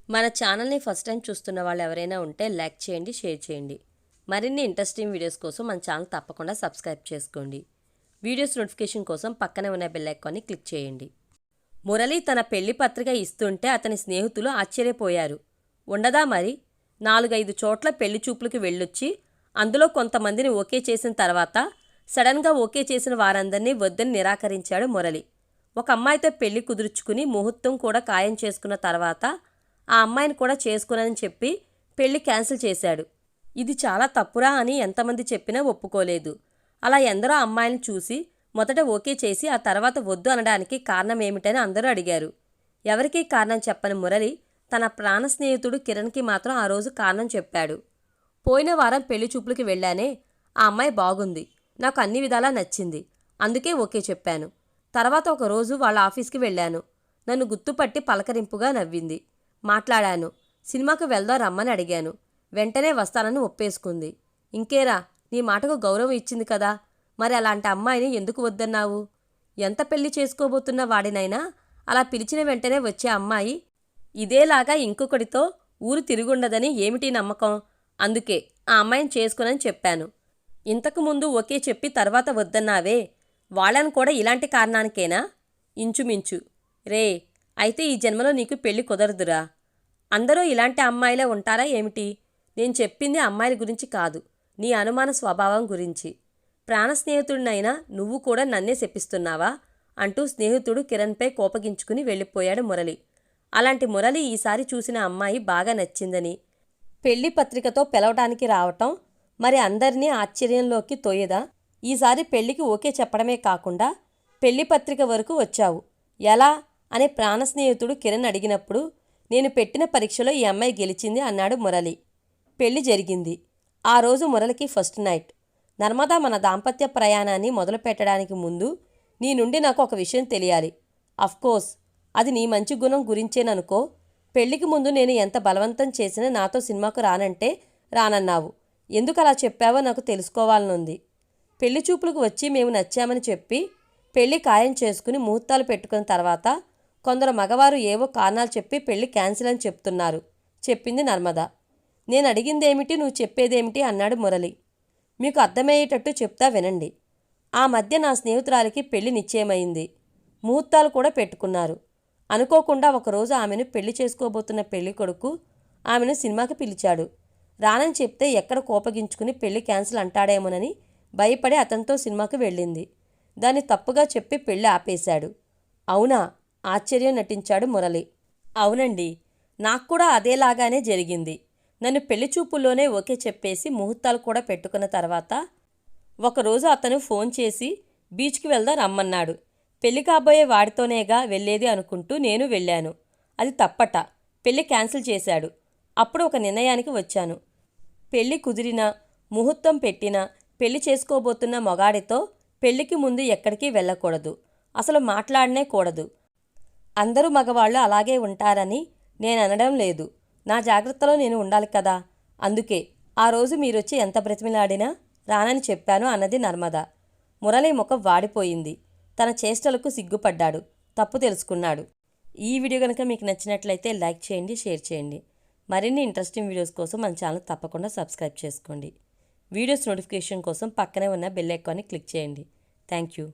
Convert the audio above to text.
మన ఛానల్ని first time చూస్తున్న వాళ్ళు ఎవరైనా ఉంటే లైక్ చేయండి, షేర్ చేయండి. మరిన్ని ఇంట్రెస్టింగ్ వీడియోస్ కోసం మన ఛానల్ తప్పకుండా సబ్స్క్రైబ్ చేసుకోండి. వీడియోస్ నోటిఫికేషన్ కోసం పక్కనే ఉన్న బెల్ ఐకాన్ని క్లిక్ చేయండి. మురళి తన పెళ్లి పత్రిక ఇస్తుంటే అతని స్నేహితులు ఆశ్చర్యపోయారు. ఉండదా మరి? 4-5 చోట్ల పెళ్లి చూపులకు వెళ్ళొచ్చి అందులో కొంతమందిని ఓకే చేసిన తర్వాత సడన్గా ఓకే చేసిన వారందరినీ వద్దని నిరాకరించాడు మురళి. ఒక అమ్మాయితో పెళ్లి కుదుర్చుకుని ముహూర్తం కూడా ఖాయం చేసుకున్న తర్వాత ఆ అమ్మాయిని కూడా చేసుకోనని చెప్పి పెళ్లి క్యాన్సిల్ చేశాడు. ఇది చాలా తప్పురా అని ఎంతమంది చెప్పినా ఒప్పుకోలేదు. అలా ఎందరో అమ్మాయిని చూసి మొదట ఓకే చేసి ఆ తర్వాత వద్దు అనడానికి కారణం ఏమిటని అందరూ అడిగారు. ఎవరికీ కారణం చెప్పని మురళి తన ప్రాణ స్నేహితుడు కిరణ్కి మాత్రం ఆ రోజు కారణం చెప్పాడు. పోయిన వారం పెళ్లి చూపులకి వెళ్ళానే, ఆ అమ్మాయి బాగుంది, నాకు అన్ని విధాలా నచ్చింది, అందుకే ఓకే చెప్పాను. తర్వాత ఒకరోజు వాళ్ళ ఆఫీస్కి వెళ్ళాను. నన్ను గుర్తుపట్టి పలకరింపుగా నవ్వింది. మాట్లాడాను. సినిమాకు వెళ్దాం రమ్మని అడిగాను. వెంటనే వస్తానని ఒప్పేసుకుంది. ఇంకేరా, నీ మాటకు గౌరవం ఇచ్చింది కదా, మరి అలాంటి అమ్మాయిని ఎందుకు వద్దన్నావు? ఎంత పెళ్లి చేసుకోబోతున్న వాడినైనా అలా పిలిచిన వెంటనే వచ్చే అమ్మాయి ఇదేలాగా ఇంకొకడితో ఊరు తిరుగుండదని ఏమిటి నమ్మకం? అందుకే ఆ అమ్మాయిని చేసుకోనని చెప్పాను. ఇంతకుముందు ఓకే చెప్పి తర్వాత వద్దన్నావే, వాళ్ళని కూడా ఇలాంటి కారణానికేనా? ఇంచుమించు. రే, అయితే ఈ జన్మలో నీకు పెళ్లి కుదరదురా. అందరూ ఇలాంటి అమ్మాయిలే ఉంటారా ఏమిటి? నేను చెప్పింది అమ్మాయిల గురించి కాదు, నీ అనుమాన స్వభావం గురించి. ప్రాణ స్నేహితుడినైనా నువ్వు కూడా నన్నే శపిస్తున్నావా అంటూ స్నేహితుడు కిరణ్పై కోపగించుకుని వెళ్ళిపోయాడు మురళి. అలాంటి మురళి ఈసారి చూసిన అమ్మాయి బాగా నచ్చిందని పెళ్లి పత్రికతో పిలవడానికి రావటం మరి అందరినీ ఆశ్చర్యంలోకి తోయదా? ఈసారి పెళ్లికి ఓకే చెప్పడమే కాకుండా పెళ్లి పత్రిక వరకు వచ్చావు, ఎలా అనే ప్రాణ స్నేహితుడు కిరణ్ అడిగినప్పుడు నేను పెట్టిన పరీక్షలో ఈ అమ్మాయి గెలిచింది అన్నాడు మురళి. పెళ్లి జరిగింది. ఆ రోజు మురళికి ఫస్ట్ నైట్. నర్మదా, మన దాంపత్య ప్రయాణాన్ని మొదలు పెట్టడానికి ముందు నీ నుండి నాకు ఒక విషయం తెలియాలి. అఫ్కోర్స్ అది నీ మంచి గుణం గురించేననుకో. పెళ్లికి ముందు నేను ఎంత బలవంతం చేసినా నాతో సినిమాకు రానంటే రానన్నావు. ఎందుకు అలా చెప్పావో నాకు తెలుసుకోవాలనుంది. పెళ్లి చూపులకు వచ్చి మేము నచ్చామని చెప్పి పెళ్లి ఖాయం చేసుకుని ముహూర్తాలు పెట్టుకున్న తర్వాత కొందరు మగవారు ఏవో కారణాలు చెప్పి పెళ్లి క్యాన్సిల్ అని చెప్తున్నారు, చెప్పింది నర్మద. నేను అడిగిందేమిటి, నువ్వు చెప్పేదేమిటి అన్నాడు మురళి. మీకు అర్థమయ్యేటట్టు చెప్తా వినండి. ఆ మధ్య నా స్నేహితురాలికి పెళ్లి నిశ్చయమైంది. ముహూర్తాలు కూడా పెట్టుకున్నారు. అనుకోకుండా ఒకరోజు ఆమెను పెళ్లి చేసుకోబోతున్న పెళ్లి కొడుకు ఆమెను సినిమాకి పిలిచాడు. రానని చెప్తే ఎక్కడ కోపగించుకుని పెళ్లి క్యాన్సిల్ అంటాడేమోనని భయపడి అతనితో సినిమాకి వెళ్ళింది. దాన్ని తప్పుగా చెప్పి పెళ్లి ఆపేశాడు. అవునా? ఆశ్చర్యం నటించాడు మురళి. అవునండి, నాకు కూడా అదేలాగానే జరిగింది. నన్ను పెళ్లి చూపుల్లోనే ఓకే చెప్పేసి ముహూర్తాలు కూడా పెట్టుకున్న తర్వాత ఒకరోజు అతను ఫోన్ చేసి బీచ్కి వెళ్దాం రమ్మన్నాడు. పెళ్లి కాబోయే వాడితోనేగా వెళ్ళేది అనుకుంటూ నేను వెళ్ళాను. అది తప్పట. పెళ్లి క్యాన్సిల్ చేశాడు. అప్పుడు ఒక నిర్ణయానికి వచ్చాను. పెళ్లి కుదిరినా, ముహూర్తం పెట్టినా పెళ్లి చేసుకోబోతున్న మొగాడితో పెళ్లికి ముందు ఎక్కడికి వెళ్ళకూడదు, అసలు మాట్లాడనే కూడదు. అందరూ మగవాళ్ళు అలాగే ఉంటారని నేను అనడం లేదు. నా జాగ్రత్తలో నేను ఉండాలి కదా. అందుకే ఆ రోజు మీరొచ్చి ఎంత బ్రతిమిలాడినా రానని చెప్పాను అన్నది నర్మద. మురళి ముఖం వాడిపోయింది. తన చేష్టలకు సిగ్గుపడ్డాడు. తప్పు తెలుసుకున్నాడు. ఈ వీడియో కనుక మీకు నచ్చినట్లయితే లైక్ చేయండి, షేర్ చేయండి. మరిన్ని ఇంట్రెస్టింగ్ వీడియోస్ కోసం మన ఛానల్ తప్పకుండా సబ్స్క్రైబ్ చేసుకోండి. వీడియోస్ నోటిఫికేషన్ కోసం పక్కనే ఉన్న బెల్ ఐకాన్ని క్లిక్ చేయండి. Thank you.